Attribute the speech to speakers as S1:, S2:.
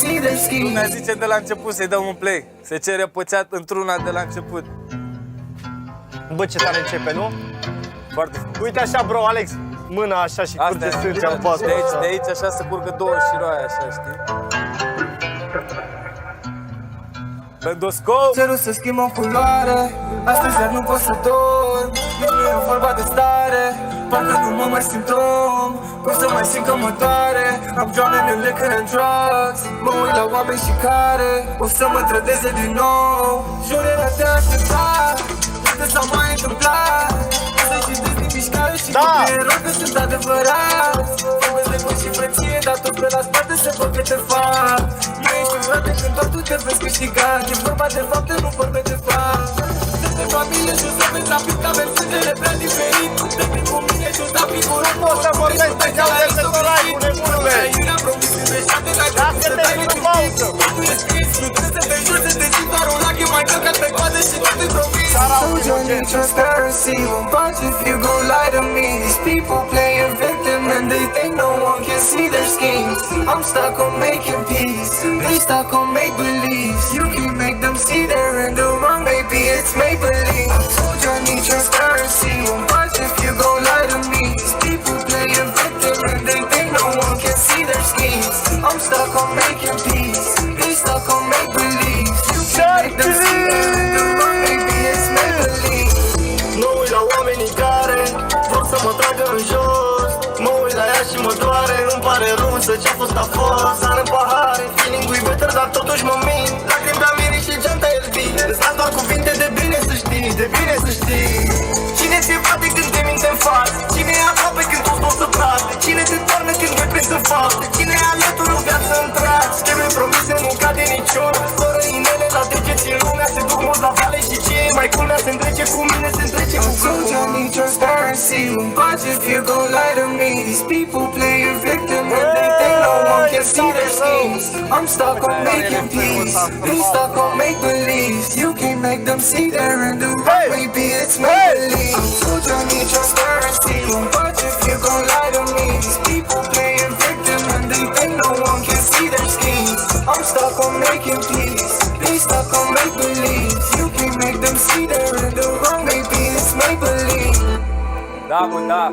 S1: see their schemes.
S2: Lumea zice de la început să-i dăm un play. Se cere pățeat într-una de la început.
S3: Bă, ce tare începe, nu?
S2: Foarte.
S3: Uite așa, bro, Alex, mâna așa și curge sângea în pasul.
S2: De aici așa să curgă două șiroaie așa, știi? Endoscop!
S1: Cerul se schimbă în culoare, astăzi iar nu pot să dorm. Nici nu e vorba de stare, parcă nu mă mai simt om. Cum să mai simt că mă doare, I'm drowning in liquor and drugs. Mă uit la oameni și care o să mă trădeze din nou. Jurerea te aștepta, uite s-a mai întâmplat. Să citesc din mișcare și cu eroi că sunt adevărați. Vorbesc de voi și frăție, dar tot pe la spate se văd că te fac. Nu ești un frate când doar tu te vezi câștigat. E vorba de fapte, nu vorbe de fapt. De familie și o să vezi la pic, avem sângele prea diferit. De plin cu mine și o da figură.
S3: Nu poți să vorbești special de sătorai, cu nebunule! Lasă-te în pauză!
S1: Nu e scris, nu trebuie să te juri, să te ții doar un lac. E mai călcat pe coadă și tot îi promis. Told you I need transparency, won't budge if you gon' lie to me. These people playing victim and they think no one can see their schemes. I'm stuck on making peace, they stuck on make believe. You can make them see they're in the wrong, maybe it's make believe. I told you I need transparency, won't budge if you gon' lie to me. These people playing victim and they think no one can see their schemes. I'm stuck on making peace, they stuck on make believe. You can make them see they're in the wrong, maybe it's make believe. Mă uit la oamenii care vor să mă tragă în jos. Mă uit la ea și mă doare, îmi pare rău, însă ce-a fost a fost. Sar în pahare, feeling-ul-i better, dar totuși mă mint. Lacrimi pe mirii și geanta el vin. Îți las doar cuvinte de bine să știi, de bine să știi. Cine ți-e frate când te minte în față? Cine e aproape când toți o să trage? Cine te toarnă când vrei prins în fapte? Cine e alături o viață întreagă? Scheme promise nu cade niciuna. Fără inele la degeți în lumea, se duc mulți la vale și ce e mai culmea se întrece cu mine, se întrece cu gândul. I need transparency, won't budge if you gon' lie to me. These people playing victim and they think no one can see their schemes. I'm stuck on making peace, they stuck on make believe. You can't make them see they're in the wrong, maybe it's make believe. I told you I need transparency, won't budge if you gon' lie to me. These people playing victim and they think no one can see their schemes. I'm stuck on making peace, they stuck on make believe. You can't make them see they're in the wrong, maybe it's make believe.
S2: Da, mă, da.